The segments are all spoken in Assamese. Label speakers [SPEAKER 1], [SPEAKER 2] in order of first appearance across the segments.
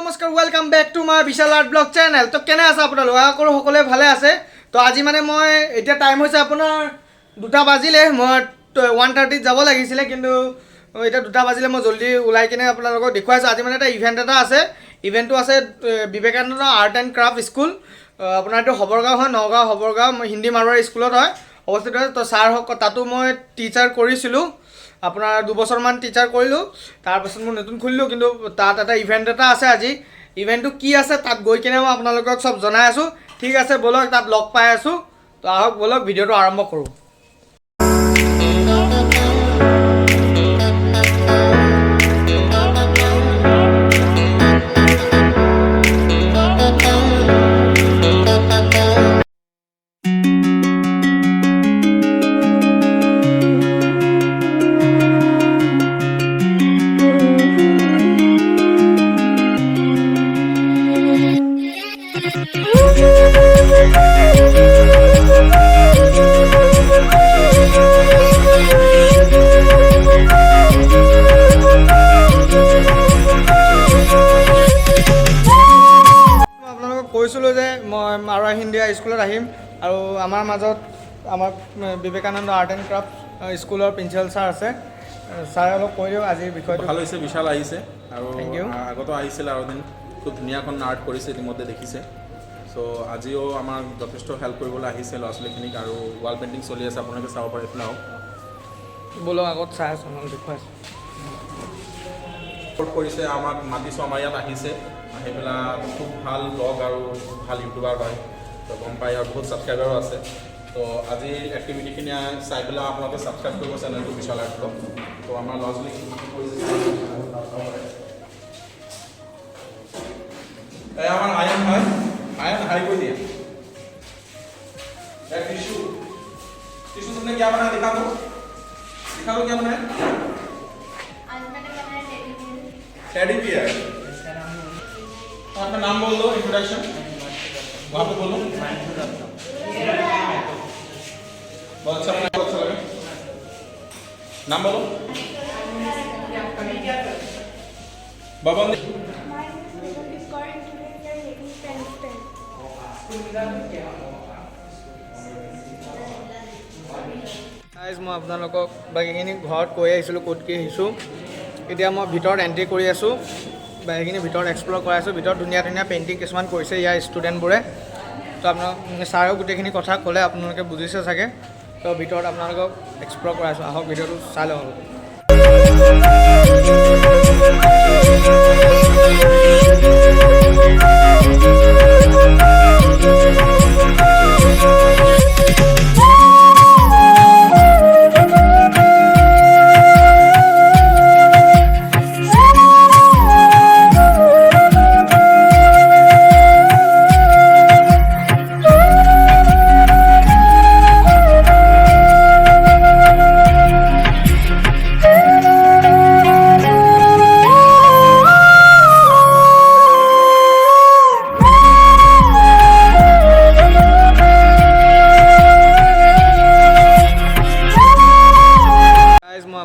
[SPEAKER 1] নমস্কাৰ welcome back to my Bishal art blog channel. তো কেনে আছে আপোনালোক? আশা কৰোঁ সকলোৱে ভালে আছে। তো আজি মানে মই এতিয়া টাইম হৈছে আপোনাৰ 2টা বাজিলে। মই 1:30 যাব লাগিছিলে, কিন্তু এতিয়া 2টা বাজিলে। মই জলদি ওলাই কিনে আপোনালোকক দেখুৱাইছোঁ। আজি মানে এটা ইভেণ্ট এটা আছে। ইভেণ্টটো আছে Vivekananda art and craft school. আপোনাৰ এইটো হবৰগাঁও হয়, নগাঁও হবৰগাঁও হিন্দী মাৰোৱাৰী স্কুলত হয় অৱস্থিত হয়। তো ছাৰ তাতো মই টিচাৰ কৰিছিলোঁ, আপোনাৰ 2 বছৰমান টিচাৰ কৰিলোঁ। তাৰপাছত মই নতুন খুলিলোঁ, কিন্তু তাত এটা ইভেণ্ট এটা আছে আজি। ইভেণ্টটো কি আছে তাত গৈ কিনে মই আপোনালোকক চব জনাই আছোঁ। ঠিক আছে, ব'লক তাত লগ পাই আছোঁ। তো আহক ব'লক ভিডিঅ'টো আৰম্ভ কৰোঁ। কৈছিলোঁ যে মই মাৰোৱাৰী হিন্দী স্কুলত আহিম, আৰু আমাৰ মাজত আমাৰ বিবেকানন্দ আৰ্ট এণ্ড ক্ৰাফ্ট স্কুলৰ প্ৰিন্সিপাল ছাৰ আছে। ছাৰে অলপ কৈ দিয়ক আজিৰ বিষয়টো।
[SPEAKER 2] ভাল হৈছে, বিশাল আহিছে আৰু
[SPEAKER 1] থেংক ইউ।
[SPEAKER 2] আগতো আহিছিল আৰু এদিন খুব ধুনীয়াখন আৰ্ট কৰিছে, ইতিমধ্যে দেখিছে। চ' আজিও আমাক যথেষ্ট হেল্প কৰিবলৈ আহিছে ল'ৰা ছোৱালীখিনিক, আৰু ৱাল পেইণ্টিং চলি আছে, আপোনালোকে চাব পাৰে। এইফালে আহক,
[SPEAKER 1] ব'লক আগত চাই আছোঁ, মই দেখুৱাইছোঁ।
[SPEAKER 2] ছাপোৰ্ট কৰিছে, আমাক মাতিছোঁ, আমাৰ ইয়াত আহিছে। আহি পেলাই খুব ভাল ব্লগ আৰু ভাল ইউটিউবাৰ হয়, তো গম পায়, আৰু বহুত ছাবস্ক্ৰাইবাৰো আছে। তো আজি এক্টিভিটিখিনি চাই পেলাই আপোনালোকে ছাবস্ক্ৰাইব কৰিব চেনেলটো বিশাল আৰ্ট ব্লগ। তো আমাৰ ল'ৰা ছোৱালীখিনি আমার आयन है, आयन हाई को दिया। टिश्यू, टिश्यू तुमने क्या बनाया दिखा दो क्या बनाया?
[SPEAKER 3] आज मैंने बनाया
[SPEAKER 2] टेडी बियर। आपका नाम बोल दो, इंट्रोडक्शन वहाँ पे बोलो। बहुत अच्छा बनाया, बहुत अच्छा लगा। नाम बोलो। बबन মই আপোনালোকক বাকীখিনি ঘৰত কৈ আহিছিলোঁ, ক'ত কি আহিছোঁ। এতিয়া মই ভিতৰত এণ্ট্ৰি কৰি আছোঁ, বাকীখিনি ভিতৰত এক্সপ্ল'ৰ কৰাই আছোঁ। ভিতৰত ধুনীয়া ধুনীয়া পেইণ্টিং কিছুমান কৰিছে ইয়াৰ ষ্টুডেণ্টবোৰে। তো আপোনাক ছাৰেও গোটেইখিনি কথা ক'লে, আপোনালোকে বুজিছে চাগে। তো ভিতৰত আপোনালোকক এক্সপ্ল'ৰ কৰাই আছোঁ, আহক ভিডিঅ'টো চাই লওঁ।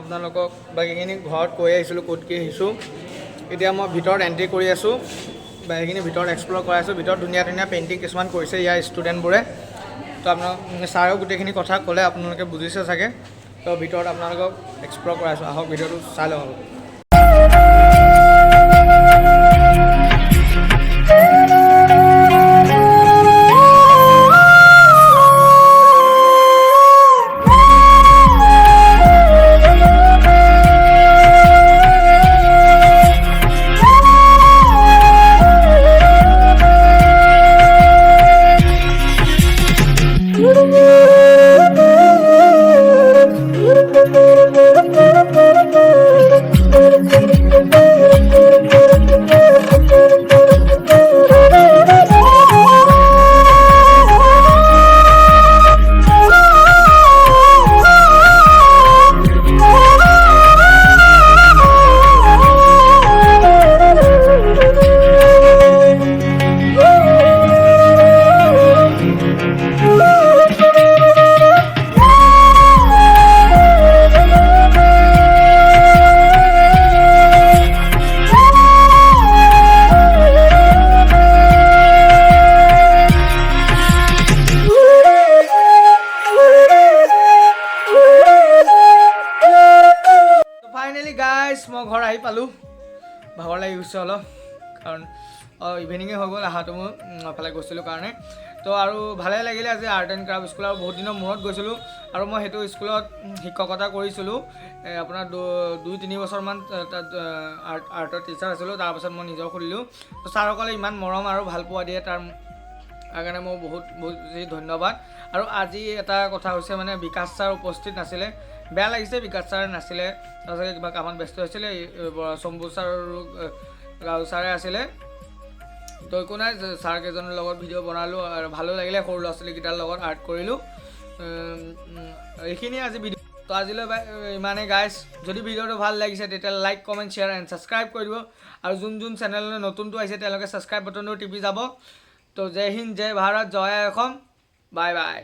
[SPEAKER 2] আপোনালোকক বাকীখিনি ঘৰত কৈ আহিছিলোঁ, ক'ত কি আহিছোঁ। এতিয়া মই ভিতৰত এণ্ট্ৰি কৰি আছোঁ, বাকীখিনি ভিতৰত এক্সপ্ল'ৰ কৰাই আছোঁ। ভিতৰত ধুনীয়া ধুনীয়া পেইণ্টিং কিছুমান কৰিছে ইয়াৰ ষ্টুডেণ্টবোৰে। তো আপোনাক ছাৰেও গোটেইখিনি কথা ক'লে, আপোনালোকে বুজিছে চাগে। তো ভিতৰত আপোনালোকক এক্সপ্ল'ৰ কৰাই আছোঁ, আহক ভিডিঅ'টো চাই লওঁ। ঘৰ আহি পালোঁ ভাগৰ লাগি গৈছে অলপ কাৰণ ইভিনিঙে হৈ গ'ল অহাটো মোৰ এফালে গৈছিলোঁ কাৰণে তো আৰু ভালে লাগিলে আজি আৰ্ট এণ্ড ক্ৰাফ্ট স্কুল আৰু বহুত দিনৰ মূৰত গৈছিলোঁ আৰু মই সেইটো স্কুলত শিক্ষকতা কৰিছিলোঁ আপোনাৰ 2-3 বছৰমান তাত আৰ্টৰ টিচাৰ আছিলোঁ তাৰপাছত মই নিজেও খুলিলোঁ তো ছাৰসকলে ইমান মৰম আৰু ভাল পোৱা দিয়ে তাৰ কাৰণে মই বহুত ধন্যবাদ আৰু আজি এটা কথা হৈছে মানে বিকাশ ছাৰ উপস্থিত নাছিলে বেয়া লাগিছে বিকাশ ছাৰ নাছিলে তাৰপিছত কিবা কামত ব্যস্ত হৈছিলে শম্ভু ছাৰ আৰু ৰাহুল ছাৰে আছিলে তো একো নাই ছাৰ কেইজনৰ লগত ভিডিঅ' বনালোঁ আৰু ভালো লাগিলে সৰু ল'ৰা ছোৱালীকেইটাৰ লগত আৰ্ট কৰিলোঁ এইখিনিয়ে আজি ভিডিঅ' তো আজিলৈ ইমানেই গাইজ যদি ভিডিঅ'টো ভাল লাগিছে তেতিয়াহ'লে like comment share and subscribe কৰি দিব আৰু যোন চেনেললৈ নতুনটো আহিছে তেওঁলোকে ছাবস্ক্ৰাইব বাটনটো টিপি যাব তো জয় হিন্দ জয় ভাৰত জয় অসম বাই বাই